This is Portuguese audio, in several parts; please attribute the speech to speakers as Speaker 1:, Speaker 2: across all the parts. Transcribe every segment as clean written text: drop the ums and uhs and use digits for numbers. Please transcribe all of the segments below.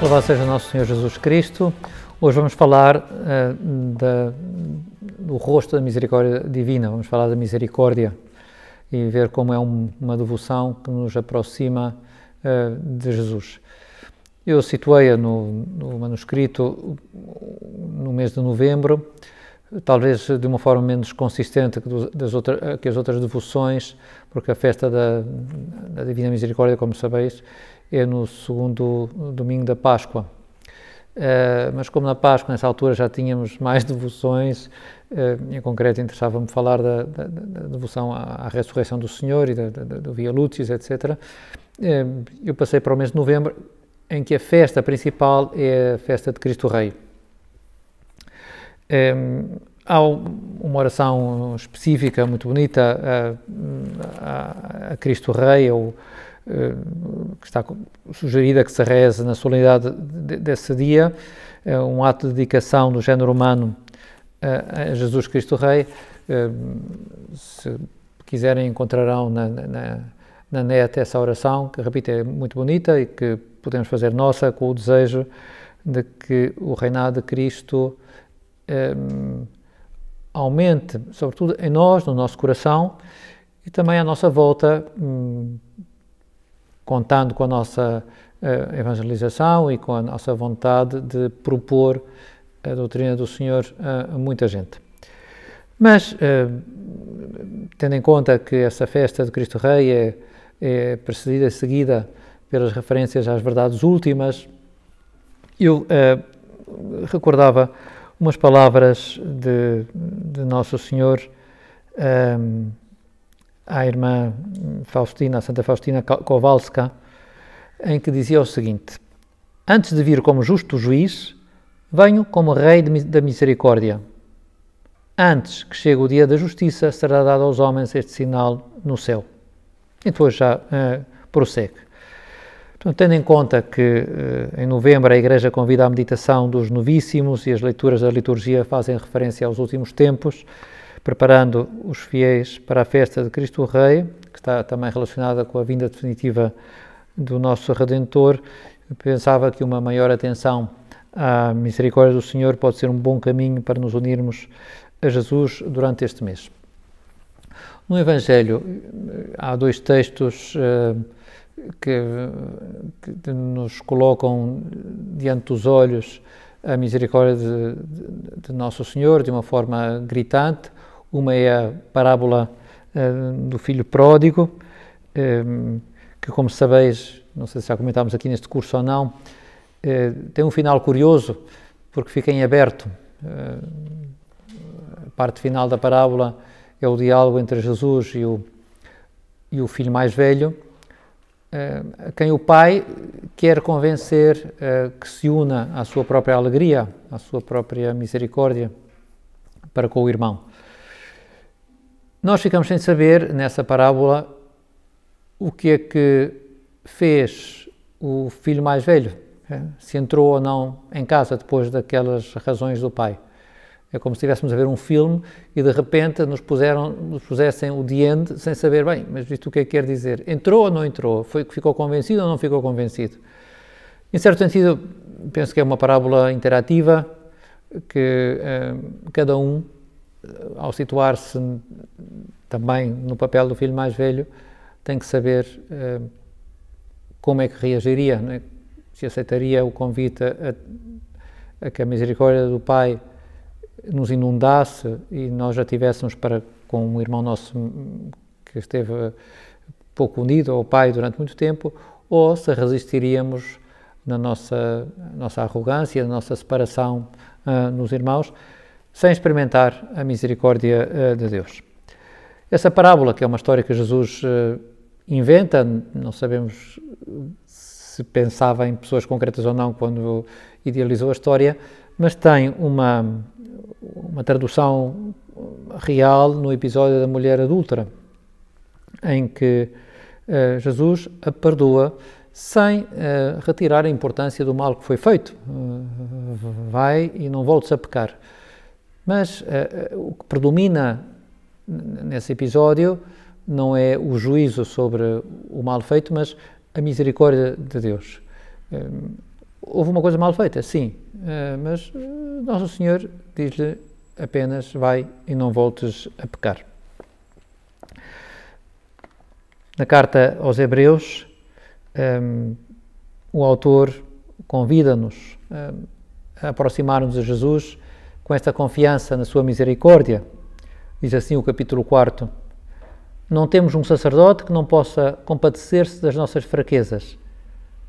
Speaker 1: Louvado seja nosso Senhor Jesus Cristo. Hoje vamos falar do rosto da misericórdia divina, vamos falar da misericórdia e ver como é uma devoção que nos aproxima de Jesus. Eu situei-a no manuscrito no mês de novembro, talvez de uma forma menos consistente que as outras devoções, porque a festa da Divina Misericórdia, como sabeis, é no segundo domingo da Páscoa. Mas como na Páscoa, nessa altura, já tínhamos mais devoções, em concreto interessava-me falar da devoção à ressurreição do Senhor e do Via Lucis, etc. Eu passei para o mês de novembro, em que a festa principal é a festa de Cristo Rei. Há uma oração específica, muito bonita, a Cristo Rei, que está sugerida que se reze na solenidade desse dia, um ato de dedicação do género humano a Jesus Cristo Rei. Se quiserem, encontrarão na net essa oração, que, repito, é muito bonita e que podemos fazer nossa com o desejo de que o reinado de Cristo aumente, sobretudo em nós, no nosso coração, e também à nossa volta, contando com a nossa evangelização e com a nossa vontade de propor a doutrina do Senhor a muita gente. Mas, tendo em conta que essa festa de Cristo Rei é precedida e seguida pelas referências às verdades últimas, eu recordava umas palavras de Nosso Senhor à irmã Faustina, a Santa Faustina Kowalska, em que dizia o seguinte: antes de vir como justo juiz, venho como Rei da Misericórdia. Antes que chegue o dia da justiça, será dado aos homens este sinal no céu. E depois já prossegue. Portanto, tendo em conta que em novembro a Igreja convida à meditação dos novíssimos e as leituras da liturgia fazem referência aos últimos tempos, preparando os fiéis para a festa de Cristo Rei, que está também relacionada com a vinda definitiva do nosso Redentor, eu pensava que uma maior atenção à misericórdia do Senhor pode ser um bom caminho para nos unirmos a Jesus durante este mês. No Evangelho há dois textos que nos colocam diante dos olhos a misericórdia de Nosso Senhor de uma forma gritante. Uma é a parábola do filho pródigo, que, como sabeis, não sei se já comentámos aqui neste curso ou não, tem um final curioso, porque fica em aberto. A parte final da parábola é o diálogo entre Jesus e o filho mais velho, a quem o pai quer convencer que se una à sua própria alegria, à sua própria misericórdia para com o irmão. Nós ficamos sem saber, nessa parábola, o que é que fez o filho mais velho, se entrou ou não em casa depois daquelas razões do pai. É como se estivéssemos a ver um filme e de repente nos pusessem o the end sem saber bem, mas isto o que é que quer dizer? Entrou ou não entrou? Foi que ficou convencido ou não ficou convencido? Em certo sentido, penso que é uma parábola interativa, que cada um, ao situar-se também no papel do filho mais velho, tem que saber como é que reagiria, não é? Se aceitaria o convite a que a misericórdia do Pai nos inundasse e nós já tivéssemos com um irmão nosso que esteve pouco unido ao Pai durante muito tempo, ou se resistiríamos na nossa arrogância, na nossa separação nos irmãos, sem experimentar a misericórdia de Deus. Essa parábola, que é uma história que Jesus inventa, não sabemos se pensava em pessoas concretas ou não quando idealizou a história, mas tem uma tradução real no episódio da mulher adúltera, em que Jesus a perdoa sem retirar a importância do mal que foi feito. Vai e não voltes a pecar. Mas o que predomina nesse episódio não é o juízo sobre o mal feito, mas a misericórdia de Deus. houve uma coisa mal feita, sim, mas Nosso Senhor diz-lhe apenas: vai e não voltes a pecar. Na carta aos Hebreus, o autor convida-nos a aproximar-nos de Jesus com esta confiança na sua misericórdia. Diz assim o capítulo 4: não temos um sacerdote que não possa compadecer-se das nossas fraquezas,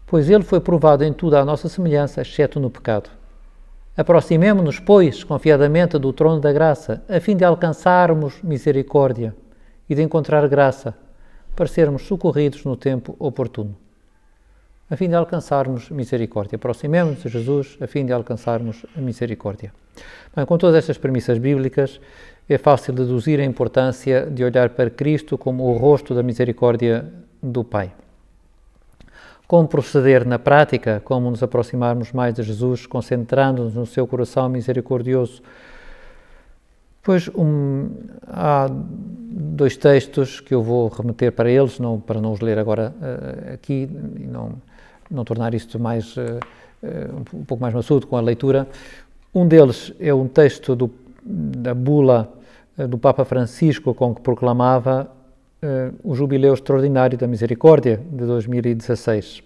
Speaker 1: pois ele foi provado em tudo à nossa semelhança, exceto no pecado. Aproximemo-nos, pois, confiadamente do trono da graça, a fim de alcançarmos misericórdia e de encontrar graça, para sermos socorridos no tempo oportuno. A fim de alcançarmos misericórdia. Aproximemo-nos de Jesus a fim de alcançarmos a misericórdia. Bem, com todas estas premissas bíblicas, é fácil deduzir a importância de olhar para Cristo como o rosto da misericórdia do Pai. Como proceder na prática, como nos aproximarmos mais de Jesus, concentrando-nos no seu coração misericordioso? Pois há dois textos que eu vou remeter para eles, para não os ler agora aqui e não tornar isto mais, um pouco mais maçudo com a leitura. Um deles é um texto da bula do Papa Francisco, com que proclamava o Jubileu Extraordinário da Misericórdia de 2016,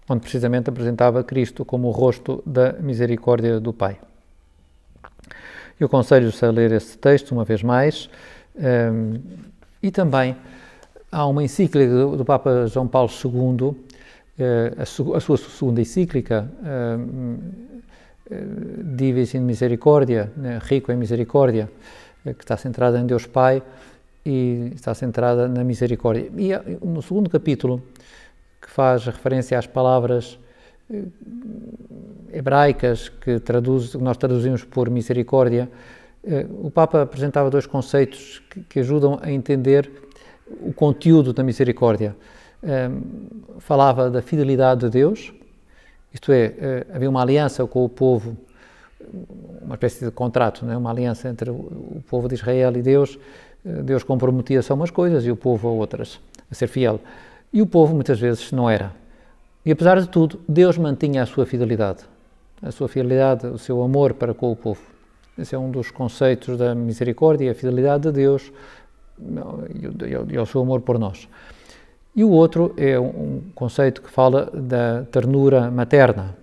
Speaker 1: onde precisamente apresentava Cristo como o rosto da misericórdia do Pai. Eu aconselho-vos a ler esse texto uma vez mais, e também há uma encíclica do Papa João Paulo II, a sua segunda encíclica, Divis in Misericordia, rico em misericórdia, que está centrada em Deus Pai e está centrada na misericórdia. E no segundo capítulo, que faz referência às palavras hebraicas que nós traduzimos por misericórdia, o Papa apresentava dois conceitos que ajudam a entender o conteúdo da misericórdia. Falava da fidelidade de Deus, isto é, havia uma aliança com o povo, uma espécie de contrato, não é? Uma aliança entre o povo de Israel e Deus. Deus comprometia-se a umas coisas e o povo a outras, a ser fiel. E o povo muitas vezes não era. E apesar de tudo, Deus mantinha a sua fidelidade, o seu amor para com o povo. Esse é um dos conceitos da misericórdia, a fidelidade de Deus e o seu amor por nós. E o outro é um conceito que fala da ternura materna,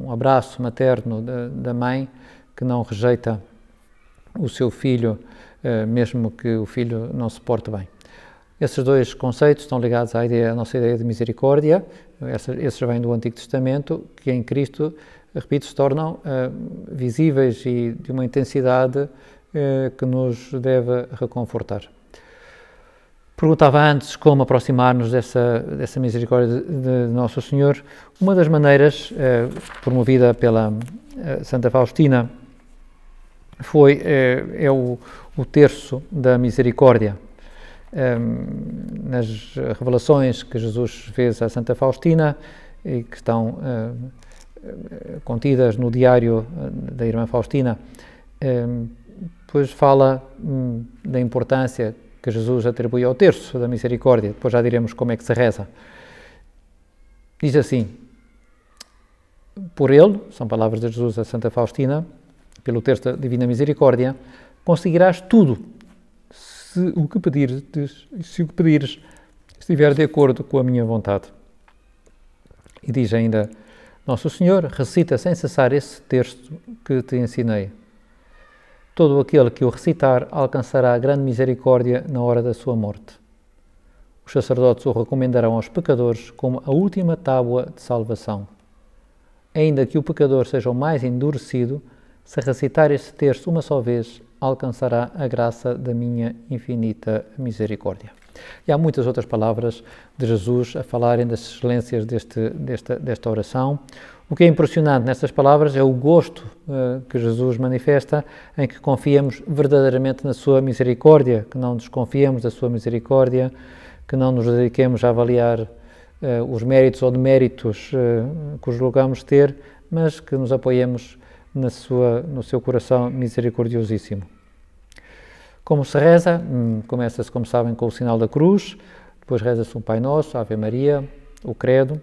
Speaker 1: um abraço materno da mãe que não rejeita o seu filho, mesmo que o filho não se porte bem. Esses dois conceitos estão ligados à nossa ideia de misericórdia. Esses vêm do Antigo Testamento, que em Cristo, repito, se tornam visíveis e de uma intensidade que nos deve reconfortar. Perguntava antes como aproximar-nos dessa misericórdia de Nosso Senhor. Uma das maneiras, promovida pela Santa Faustina, é o terço da misericórdia. Nas revelações que Jesus fez a Santa Faustina e que estão contidas no diário da irmã Faustina, depois fala da importância que Jesus atribui ao terço da misericórdia. Depois já diremos como é que se reza. Diz assim: por ele, são palavras de Jesus a Santa Faustina, pelo terço da Divina Misericórdia, conseguirás tudo, se o que pedires estiver de acordo com a minha vontade. E diz ainda Nosso Senhor: recita sem cessar esse terço que te ensinei. Todo aquele que o recitar alcançará grande misericórdia na hora da sua morte. Os sacerdotes o recomendarão aos pecadores como a última tábua de salvação. Ainda que o pecador seja o mais endurecido, se recitar este terço uma só vez, alcançará a graça da minha infinita misericórdia. E há muitas outras palavras de Jesus a falarem das excelências desta oração. O que é impressionante nestas palavras é o gosto que Jesus manifesta em que confiemos verdadeiramente na sua misericórdia, que não desconfiemos da sua misericórdia, que não nos dediquemos a avaliar os méritos ou deméritos que julgamos ter, mas que nos apoiemos no seu coração misericordiosíssimo. Como se reza? Começa-se, como sabem, com o sinal da cruz, depois reza-se um Pai Nosso, Ave Maria, o Credo.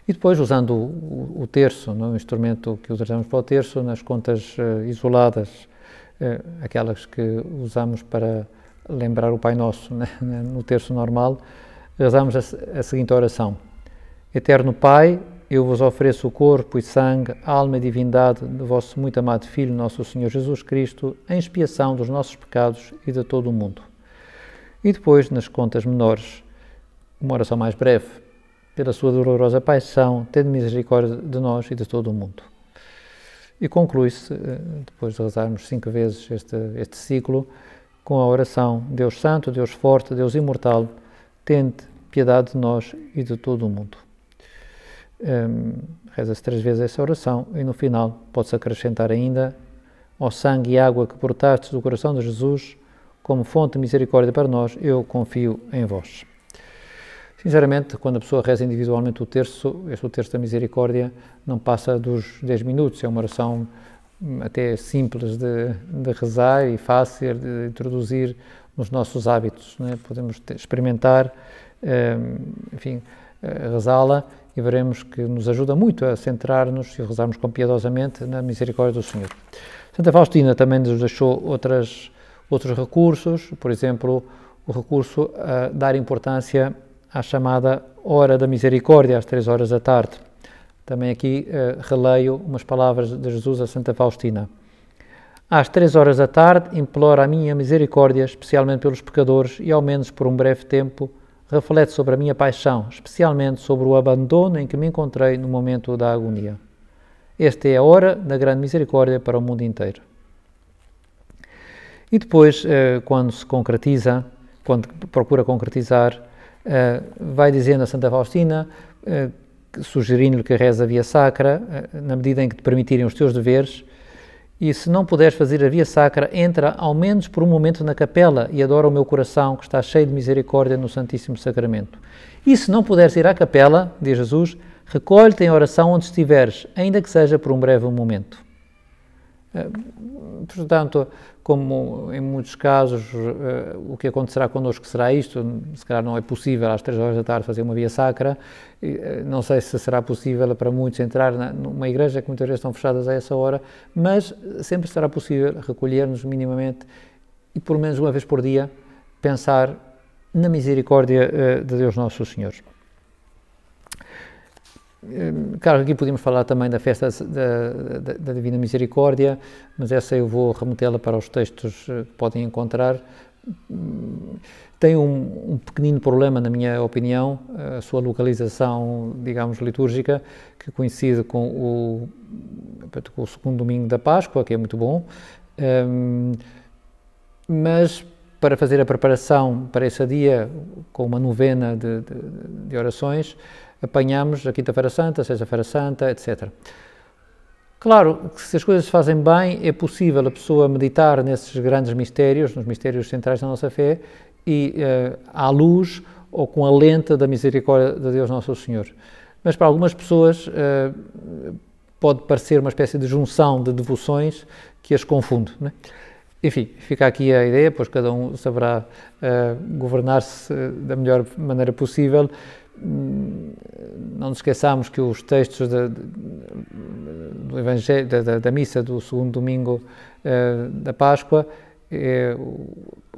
Speaker 1: E depois, usando o terço, no instrumento que usamos para o terço, nas contas isoladas, aquelas que usamos para lembrar o Pai Nosso, né? No terço normal, rezamos a seguinte oração: Eterno Pai, eu vos ofereço o corpo e sangue, alma e divindade do vosso muito amado Filho, nosso Senhor Jesus Cristo, em expiação dos nossos pecados e de todo o mundo. E depois, nas contas menores, uma oração mais breve: pela sua dolorosa paixão, tende misericórdia de nós e de todo o mundo. E conclui-se, depois de rezarmos 5 vezes este ciclo, com a oração: Deus Santo, Deus Forte, Deus Imortal, tende piedade de nós e de todo o mundo. Reza-se 3 vezes essa oração e no final pode-se acrescentar ainda: ó sangue e água que brotastes do coração de Jesus, como fonte de misericórdia para nós, eu confio em vós. Sinceramente, quando a pessoa reza individualmente o terço da misericórdia não passa dos 10 minutos, é uma oração até simples de rezar e fácil de introduzir nos nossos hábitos, né? Podemos experimentar, enfim, rezá-la e veremos que nos ajuda muito a centrar-nos e rezarmos piedosamente na misericórdia do Senhor. Santa Faustina também nos deixou outros recursos, por exemplo, o recurso a dar importância à chamada Hora da Misericórdia, às 3 horas da tarde. Também aqui releio umas palavras de Jesus a Santa Faustina. Às 3 horas da tarde, imploro a minha misericórdia, especialmente pelos pecadores, e ao menos por um breve tempo, reflete sobre a minha paixão, especialmente sobre o abandono em que me encontrei no momento da agonia. Esta é a hora da grande misericórdia para o mundo inteiro. E depois, quando procura concretizar, vai dizendo a Santa Faustina, sugerindo-lhe que reze a via sacra, na medida em que te permitirem os teus deveres, e se não puderes fazer a via sacra, entra ao menos por um momento na capela e adora o meu coração, que está cheio de misericórdia no Santíssimo Sacramento. E se não puderes ir à capela, diz Jesus, recolhe-te em oração onde estiveres, ainda que seja por um breve momento. Portanto, como em muitos casos o que acontecerá connosco será isto, se calhar não é possível às 3 horas da tarde fazer uma via sacra, não sei se será possível para muitos entrar numa igreja que muitas vezes estão fechadas a essa hora, mas sempre será possível recolher-nos minimamente e por menos uma vez por dia pensar na misericórdia de Deus Nosso Senhor. Claro, aqui podíamos falar também da festa da Divina Misericórdia, mas essa eu vou remetê-la para os textos que podem encontrar. Tem um pequenino problema, na minha opinião, a sua localização, digamos, litúrgica, que coincide com o segundo domingo da Páscoa, que é muito bom, mas para fazer a preparação para esse dia, com uma novena de orações, apanhamos a Quinta-feira Santa, a Sexta-feira Santa, etc. Claro que se as coisas se fazem bem, é possível a pessoa meditar nesses grandes mistérios, nos mistérios centrais da nossa fé, e à luz ou com a lente da misericórdia de Deus Nosso Senhor. Mas para algumas pessoas pode parecer uma espécie de junção de devoções que as confunde, não é? Enfim, fica aqui a ideia, pois cada um saberá governar-se da melhor maneira possível. Não nos esqueçamos que os textos do Evangelho, da missa do segundo domingo da Páscoa é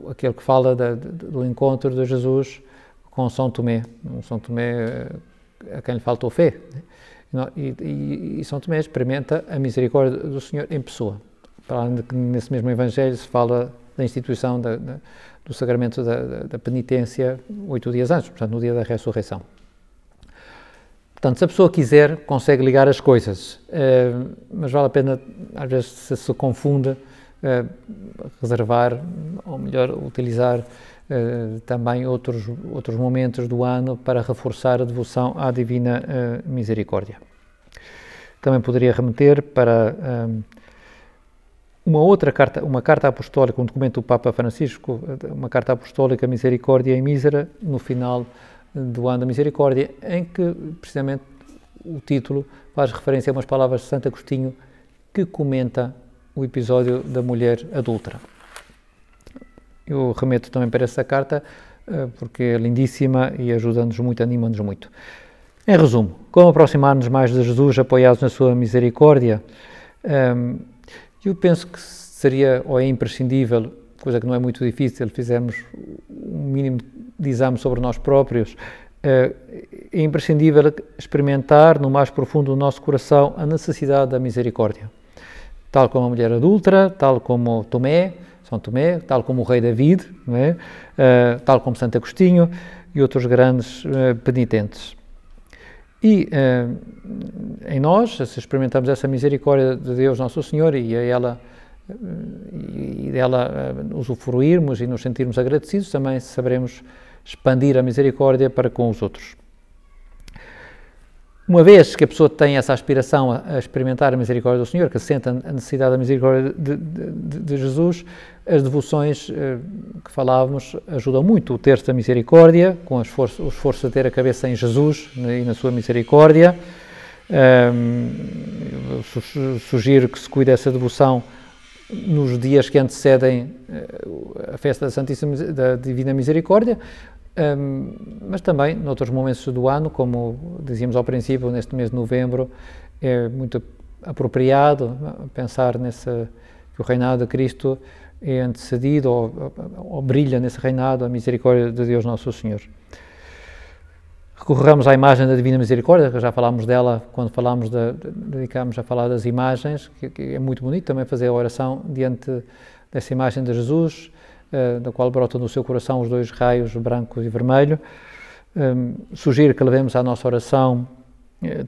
Speaker 1: aquele que fala do encontro de Jesus com São Tomé, São Tomé a quem lhe faltou fé, e São Tomé experimenta a misericórdia do Senhor em pessoa. Para além de que nesse mesmo Evangelho se fala da instituição do sacramento da penitência 8 dias antes, portanto no dia da ressurreição. Portanto, se a pessoa quiser, consegue ligar as coisas, mas vale a pena, às vezes se confunde, reservar, ou melhor, utilizar também outros momentos do ano para reforçar a devoção à Divina Misericórdia. Também poderia remeter para uma carta apostólica, um documento do Papa Francisco, uma carta apostólica Misericórdia e Mísera, no final do ano da Misericórdia, em que, precisamente, o título faz referência a umas palavras de Santo Agostinho que comenta o episódio da mulher adúltera. Eu remeto também para essa carta, porque é lindíssima e ajuda-nos muito, anima-nos muito. Em resumo, como aproximar-nos mais de Jesus apoiados na sua misericórdia? Eu penso que seria, ou é imprescindível, coisa que não é muito difícil, fizermos um mínimo de exame sobre nós próprios, é imprescindível experimentar no mais profundo do nosso coração a necessidade da misericórdia. Tal como a mulher adúltera, tal como São Tomé, tal como o rei David, não é? Tal como Santo Agostinho e outros grandes penitentes. E em nós, se experimentamos essa misericórdia de Deus Nosso Senhor e dela usufruirmos e nos sentirmos agradecidos, também saberemos expandir a misericórdia para com os outros. Uma vez que a pessoa tem essa aspiração a experimentar a misericórdia do Senhor, que sente a necessidade da misericórdia de Jesus, as devoções que falávamos ajudam muito. O terço da misericórdia, com o esforço de ter a cabeça em Jesus e na sua misericórdia. Sugiro que se cuide dessa devoção nos dias que antecedem a festa da Divina Misericórdia, mas também noutros momentos do ano, como dizíamos ao princípio, neste mês de novembro, é muito apropriado pensar que o reinado de Cristo é antecedido ou brilha nesse reinado a misericórdia de Deus Nosso Senhor. Recorramos à imagem da Divina Misericórdia, que já falámos dela quando dedicámos a falar das imagens, que é muito bonito também fazer a oração diante dessa imagem de Jesus, da qual brotam do seu coração os dois raios, branco e vermelho. Sugiro que levemos à nossa oração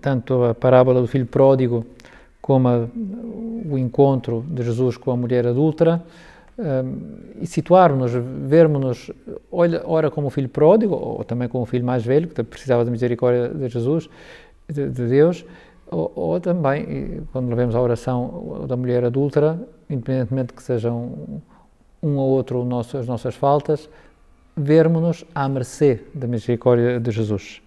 Speaker 1: tanto a parábola do filho pródigo como o encontro de Jesus com a mulher adúltera, e situarmos-nos, vermos-nos, ora como o filho pródigo, ou também como o filho mais velho, que precisava da misericórdia de Jesus, de Deus, ou também, quando levemos à oração da mulher adúltera, independentemente que sejam um ou outro as nossas faltas, vermos-nos à mercê da misericórdia de Jesus.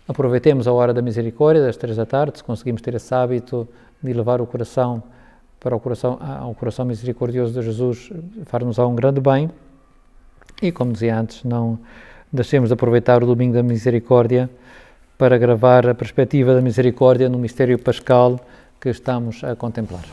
Speaker 1: Aproveitemos a hora da misericórdia, das 3 da tarde, se conseguimos ter esse hábito de levar o coração ao coração misericordioso de Jesus, far-nos-á um grande bem. E, como dizia antes, não deixemos de aproveitar o Domingo da Misericórdia para gravar a perspectiva da misericórdia no mistério pascal que estamos a contemplar.